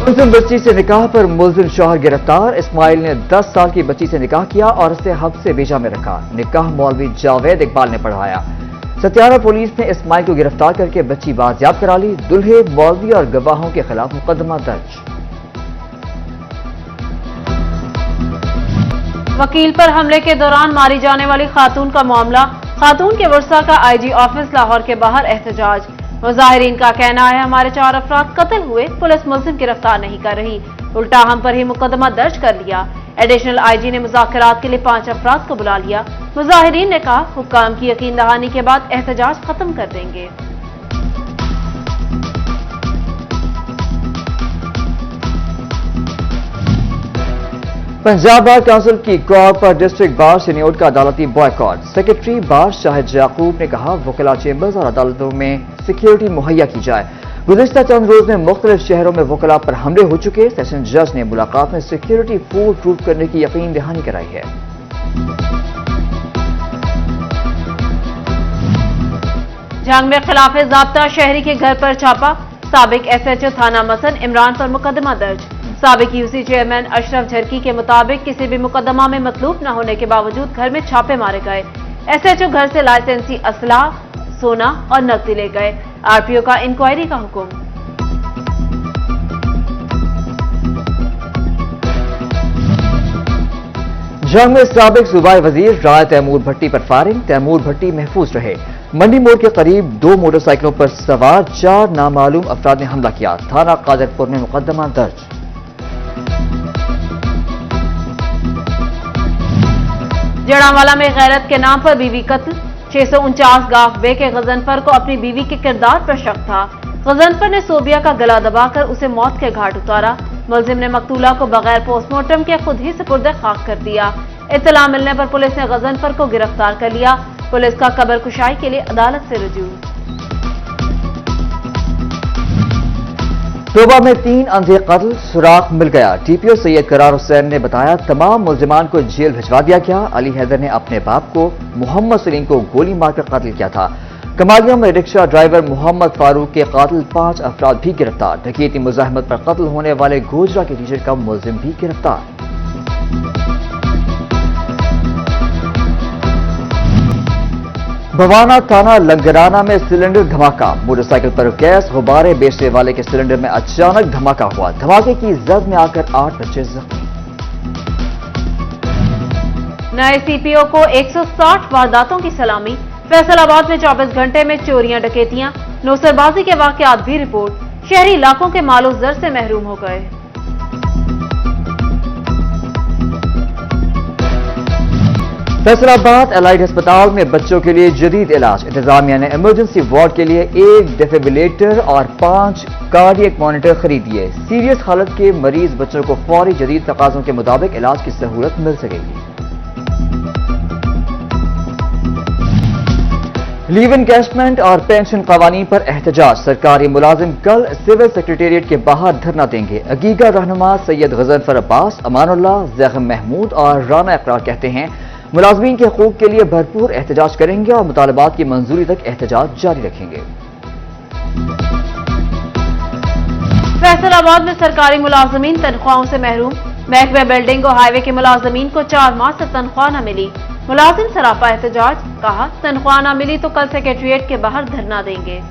मुलजिम बच्ची से निकाह पर मुलजिम शौहर गिरफ्तार। इस्माइल ने 10 साल की बच्ची से निकाह किया और उसे हब्स से बेजा में रखा। निकाह मौलवी जावेद इकबाल ने पढ़ाया। सत्यारा पुलिस ने इस्माइल को गिरफ्तार करके बच्ची बाजियाब करा ली। दुल्हे, मौलवी और गवाहों के खिलाफ मुकदमा दर्ज। वकील पर हमले के दौरान मारी जाने वाली खातून का मामला। खातून के वर्सा का आईजी ऑफिस लाहौर के बाहर एहतजाज। मुजाहिरीन का कहना है हमारे 4 अफराद कत्ल हुए, पुलिस मुलजिम गिरफ्तार नहीं कर रही, उल्टा हम पर ही मुकदमा दर्ज कर लिया। एडिशनल आईजी ने मुज़ाकरात के लिए 5 अफराद को बुला लिया। मुजाहिरीन ने कहा हुक्काम की यकीन दहानी के बाद एहतजाज खत्म कर देंगे। पंजाब बार काउंसिल की कॉल पर डिस्ट्रिक्ट बार सीनियोर्ड का अदालती बॉयकॉट। सेक्रेटरी बार शाहिद याकूब ने कहा वकीला चेंबर्स और अदालतों में सिक्योरिटी मुहैया की जाए। गुज़िश्ता चंद रोज में मुख्तलिफ शहरों में वकीला पर हमले हो चुके। सेशन जज ने मुलाकात में सिक्योरिटी फूल प्रूफ करने की यकीन दहानी कराई है। जंग में खिलाफ ज़ाब्ता शहरी के घर पर छापा। साबिक एसएचओ थाना मसन इमरान पर मुकदमा दर्ज। साबिक यूसी चेयरमैन अशरफ झरकी के मुताबिक किसी भी मुकदमा में मतलूब न होने के बावजूद घर में छापे मारे गए। एसएचओ घर से लाइसेंसी असलाह, सोना और नकदी ले गए। आरपीओ का इंक्वायरी का हुक्म। जंग में साबिक सूबाई वजीर राय तैमूर भट्टी पर फायरिंग। तैमूर भट्टी महफूज रहे। मंडी मोड़ के करीब 2 मोटरसाइकिलों पर सवार 4 नामालूम अफराद ने हमला किया। थाना कादरपुर में मुकदमा दर्ज। जड़ावाला में गैरत के नाम पर बीवी कत्ल। 649 गाफ बे के गजनफर को अपनी बीवी के किरदार पर शक था। गजनफर ने सोबिया का गला दबाकर उसे मौत के घाट उतारा। मुलजिम ने मकतूला को बगैर पोस्टमार्टम के खुद ही सुपुर्द खाक कर दिया। इत्तला मिलने पर पुलिस ने गजनफर को गिरफ्तार कर लिया। पुलिस का कब्र कुशाई के लिए अदालत से रुजू। तोबा में 3 अंधे कत्ल, सुराग मिल गया। टीपीओ सैयद करार हुसैन ने बताया तमाम मुलजिमान को जेल भिजवा दिया गया। अली हैदर ने अपने बाप को मोहम्मद सलीम को गोली मारकर कत्ल किया था। कमालिया में रिक्शा ड्राइवर मोहम्मद फारूक के कातिल 5 अफराद भी गिरफ्तार। डकैती मुजाहमत पर कत्ल होने वाले गोजरा के टीचर का मुलजिम भी गिरफ्तार। भवाना थाना लंगराना में सिलेंडर धमाका। मोटरसाइकिल पर गैस गुब्बारे बेचने वाले के सिलेंडर में अचानक धमाका हुआ। धमाके की जद में आकर 8 बच्चे जख्मी। नए सीपीओ को 160 वारदातों की सलामी। फैसलाबाद में 24 घंटे में चोरियां, डकैतियां, नौसरबाजी के वाकयात भी रिपोर्ट। शहरी इलाकों के मालो जर से महरूम हो गए। फैसलाबाद एलाइड अस्पताल में बच्चों के लिए जदीद इलाज। इंतजामिया ने इमरजेंसी वार्ड के लिए 1 डिफिब्रिलेटर और 5 कार्डियक मॉनिटर खरीदिए। सीरियस हालत के मरीज बच्चों को फौरी जदीद तकाजों के मुताबिक इलाज की सहूलत मिल सकेगी। लीव इनकैशमेंट और पेंशन कवानीन पर एहतजाज। सरकारी मुलाजिम कल सिविल सेक्रेटेरिएट के बाहर धरना देंगे। अगीगा रहनुमा सैयद गजनफर अब्बास, अमानुल्लाह, जैगम महमूद और राना इकरार कहते हैं मुलाजमीन के हकूक के लिए भरपूर एहतजाज करेंगे और मुतालबात की मंजूरी तक एहतजाज जारी रखेंगे। फैसलाबाद में सरकारी मुलाजमीन तनख्वाहों से महरूम। महकमे बिल्डिंग और हाईवे के मुलाजमीन को 4 माह से तनख्वाह न मिली। मुलाजिम सरापा एहतजाज। कहा तनख्वाह न मिली तो कल सेक्रेटेरिएट के बाहर धरना देंगे।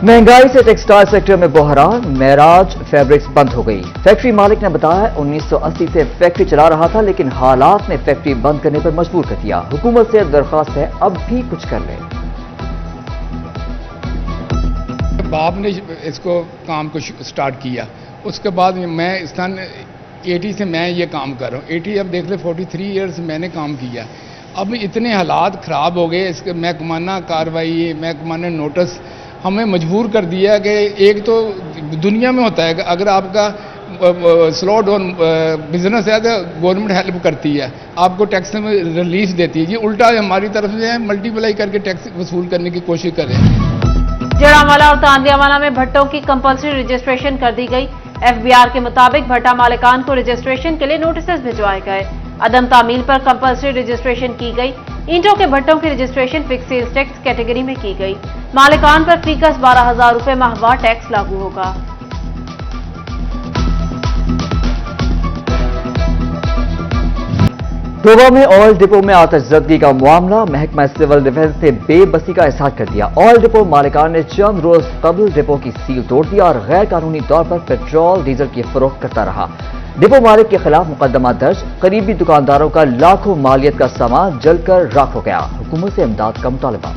महंगाई से टेक्सटाइल सेक्टर में बहरान। मेराज फैब्रिक्स बंद हो गई। फैक्ट्री मालिक ने बताया 1980 से फैक्ट्री चला रहा था लेकिन हालात ने फैक्ट्री बंद करने पर मजबूर कर दिया। हुकूमत से दरख्वास्त है अब भी कुछ कर ले। बाप ने इसको काम को स्टार्ट किया, उसके बाद मैं सन 80 से मैं ये काम कर रहा हूँ। 80 अब देख ले 43 ईयर्स मैंने काम किया। अब इतने हालात ख़राब हो गए, इसके महकमाना कार्रवाई, महकमाना नोटिस हमें मजबूर कर दिया कि एक तो दुनिया में होता है कि अगर आपका स्लो डाउन बिजनेस है तो गवर्नमेंट हेल्प करती है, आपको टैक्स में रिलीफ देती है। ये उल्टा हमारी तरफ से मल्टीप्लाई करके टैक्स वसूल करने की कोशिश कर रहे हैं। जड़ावाला और तांदियावाला में भट्टों की कंपल्सरी रजिस्ट्रेशन कर दी गई। एफबीआर के मुताबिक भट्टा मालिकान को रजिस्ट्रेशन के लिए नोटिस भिजवाए गए। अदम तामील पर कंपल्सरी रजिस्ट्रेशन की गई। اینٹوں کے بھٹوں کی registration fix sales tax category میں کی گئی۔ مالکان پر فیکس 12,000 روپے ماہوار ٹیکس لاگو ہوگا۔ طوبہ میں آئل ڈپو میں آتش زدگی کا معاملہ، محکمہ سول ڈیفنس نے بے بسی کا اظہار کر دیا۔ آئل ڈپو مالکان نے چند روز قبل ڈپو کی سیل توڑ دیا اور غیر قانونی طور پر پیٹرول ڈیزل کی فروخت کرتا رہا۔ ڈپو مالک کے خلاف مقدمہ درج، قریبی دکانداروں کا لاکھوں مالیت کا سامان جل کر راکھ ہو گیا۔ حکومت سے امداد کا مطالبہ۔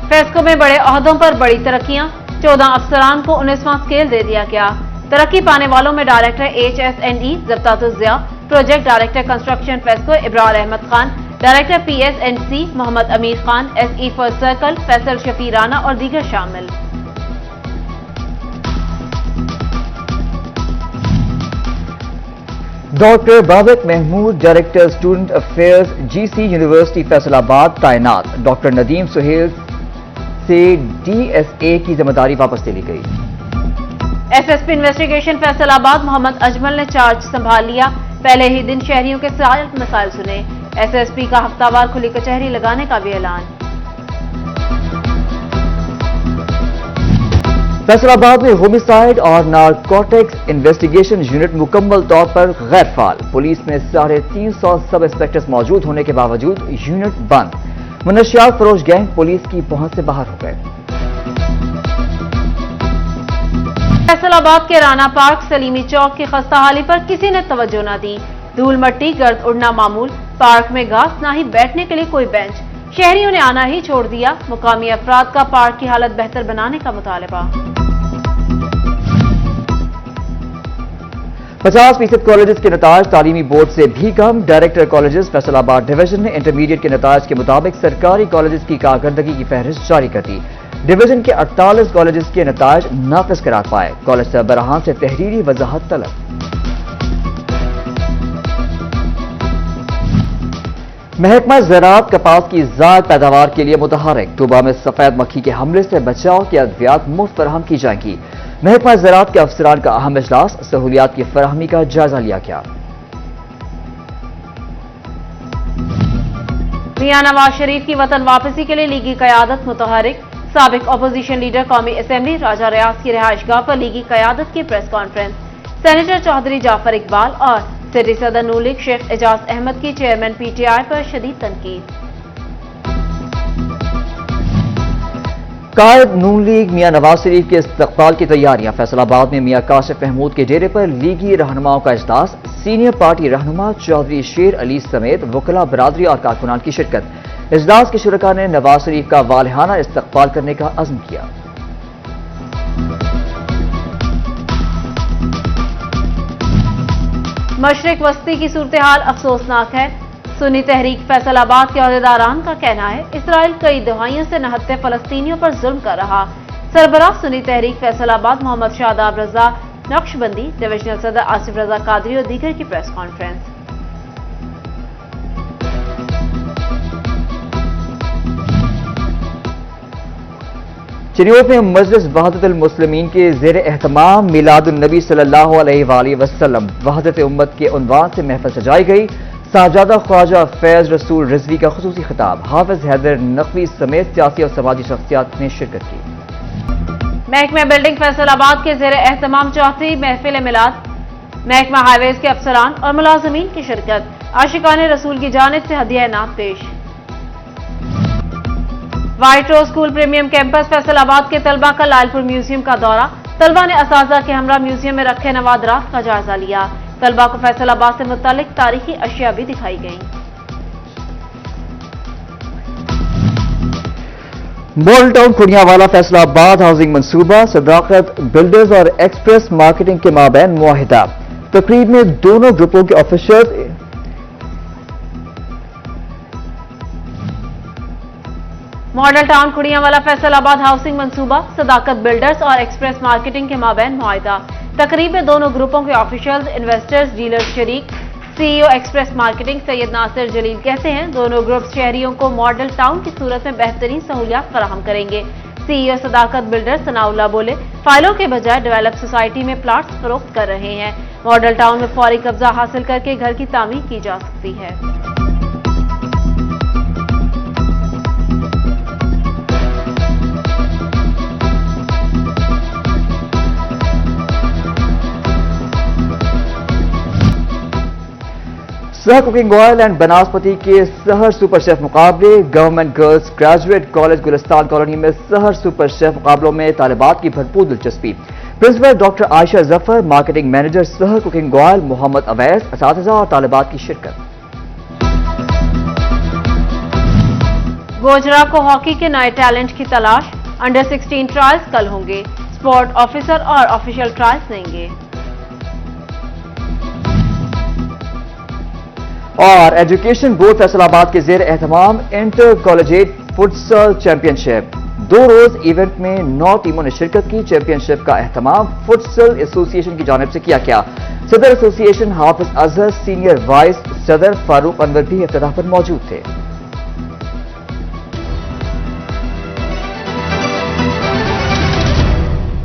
فیسکو میں بڑے عہدوں پر بڑی ترقیاں، 14 افسران کو 19واں اسکیل دے دیا گیا۔ ترقی پانے والوں میں ڈائریکٹر HSNE ضبطات الضیاء، project director construction FESCO Abrar Ahmad Khan, director PSNC Muhammad Amir Khan, SE first circle Faisal Shafi Rana اور دیگر شامل۔ Doctor Babak Mahmood director student affairs GC university Faisalabad تعینات۔ ڈاکٹر ندیم سہیل سے DSA کی ذمہ داری واپس لے لی گئی۔ SSP انویسٹیگیشن فیصل آباد محمد اجمل نے چارج سنبھال لیا، پہلے ہی دن شہریوں کے سارے مسائل سنے۔ SSP کا ہفتہ وار کھلی کچہری لگانے کا بھی اعلان۔ فیصل آباد میں ہومیسائیڈ اور نارکوٹکس انویسٹیگیشن یونٹ مکمل طور پر غیر فعال۔ پولیس میں 350 سب انسپیکٹرز موجود ہونے کے باوجود یونٹ بند۔ منشیات فروش گینگ پولیس کی پہنچ سے باہر ہو گئے۔ فیصل آباد کے رانا پارک سلیمی چوک کی خستہ حالی پر کسی نے توجہ نہ دی۔ دھول مٹی گرد اڑنا معمول، پارک میں گھاس نہ ہی بیٹھنے کے لیے کوئی بینچ۔ شہریوں نے آنا ہی چھوڑ دیا۔ مقامی افراد کا پارک کی حالت بہتر بنانے کا مطالبہ۔ 50% کالجز کے نتائج تعلیمی بورڈ سے بھی کم۔ ڈائریکٹر کالجز فیصل آباد ڈویژن نے انٹرمیڈیٹ کے نتائج کے مطابق سرکاری کالجز کی کارکردگی کی فہرست جاری کر دی۔ ڈویژن کے 48 کالجز کے نتائج ناقص قرار پائے۔ کالج سربراہان سے تحریری وضاحت طلب۔ محکمہ زراعت کپاس کی زائد پیداوار کے لیے متحرک۔ طوبہ میں سفید مکھی کے حملے سے بچاؤ کی ادویات مفت فراہم کی جائیں گی۔ محکمہ زراعت کے افسران کا اہم اجلاس، سہولیات کی فراہمی کا جائزہ لیا گیا۔ میاں نواز شریف کی وطن واپسی کے لیے لیگی قیادت متحرک۔ سابق اپوزیشن لیڈر قومی اسمبلی راجہ ریاض کی رہائش گاہ پر لیگی قیادت کی پریس کانفرنس۔ سینیٹر چودھری جعفر اقبال اور سٹی صدر نون لیگ شیخ اعجاز احمد کی چیئرمین PTI پر شدید تنقید۔ قائد نون لیگ میاں نواز شریف کے استقبال کی تیاریاں۔ فیصل آباد میں میاں کاشف محمود کے ڈیرے پر لیگی رہنماؤں کا اجلاس۔ سینئر پارٹی رہنما چودھری شیر علی سمیت وکلاء برادری اور کارکنان کی شرکت۔ اجلاس کے شرکاء نے نواز شریف کا والہانہ استقبال کرنے کا عزم کیا۔ مشرق وسطی کی صورتحال افسوسناک ہے۔ سنی تحریک فیصل آباد کے عہدیداران کا کہنا ہے اسرائیل کئی دہائیوں سے نہتے فلسطینیوں پر ظلم کر رہا۔ سربراہ سنی تحریک فیصل آباد محمد شاداب رضا نقشبندی، ڈویژنل صدر آصف رضا قادری اور دیگر کی پریس کانفرنس۔ چنیوٹ میں مجلس وحدت المسلمین کے زیر اہتمام میلاد النبی صلی اللہ علیہ وآلہ وسلم وحدت امت کے عنوان سے محفل سجائی گئی۔ صاحبزادہ خواجہ فیض رسول رضوی کا خصوصی خطاب، حافظ حیدر نقوی سمیت سیاسی اور سماجی شخصیات نے شرکت کی۔ محکمہ بلڈنگ فیصل آباد کے زیر اہتمام چوتھی محفل میلاد، محکمہ ہائی ویز کے افسران اور ملازمین کی شرکت۔ عاشقان رسول کی جانب سے ہدیہ نعت پیش۔ White Rose School Premium Campus Faisalabad کے طلبہ کا لائل پور میوزیم کا دورہ۔ طلبہ نے اساتذہ کے ہمراہ میوزیم میں رکھے نوادرات کا جائزہ لیا۔ طلبہ کو فیصل آباد سے متعلق تاریخی اشیاء بھی دکھائی گئیں۔ ماڈل ٹاؤن کھڑیاوالا فیصل آباد ہاؤسنگ منصوبہ، صداقت بلڈرز اور ایکسپریس مارکیٹنگ کے مابین معاہدہ۔ تقریب میں دونوں گروپوں کے آفیسرز ماڈل ٹاؤن کھڑیاوالا فیصل آباد ہاؤسنگ منصوبہ، صداقت بلڈرز اور ایکسپریس مارکیٹنگ کے مابین معاہدہ۔ تقریب میں دونوں گروپوں کے آفیشلز، انویسٹرز، ڈیلرز شریک۔ CEO ایکسپریس مارکیٹنگ سید ناصر جلیل کہتے ہیں دونوں گروپس شہریوں کو ماڈل ٹاؤن کی صورت میں بہترین سہولیات فراہم کریں گے۔ सीईओ सदाकत बिल्डर सनाउल्लाह बोले, फाइलों के बजाय डेवलप सोसाइटी में प्लॉट्स फरोख्त कर रहे हैं। मॉडल टाउन में फौरी कब्जा हासिल करके घर की तामीर की जा सकती है। सह कुकिंग ऑयल एंड बनास्पति के सहर सुपर शेफ मुकाबले। Government girls graduate college Gulistan colony में सहर सुपर शेफ मुकाबलों में तालिबात की भरपूर दिलचस्पी। Principal doctor Ayesha Zafar, marketing manager Sehar cooking oil Mohammad Awais, असातिज़ा और तालिबात की शिरकत। गोजरा को हॉकी के नए टैलेंट की तलाश। अंडर 16 ट्रायल्स कल होंगे। स्पोर्ट ऑफिसर और ऑफिशियल ट्रायल्स देंगे। और एजुकेशन बोर्ड फैसलाबाद के जेर एहतमाम इंटर कॉलेजिएट फुटसल चैंपियनशिप। 2 रोज इवेंट में 9 टीमों ने शिरकत की। चैंपियनशिप का एहतमाम फुटसल एसोसिएशन की जानिब से किया गया। सदर एसोसिएशन हाफिज अजहर, सीनियर वाइस सदर फारूक अनवर भी इफ्तिताह पर मौजूद थे।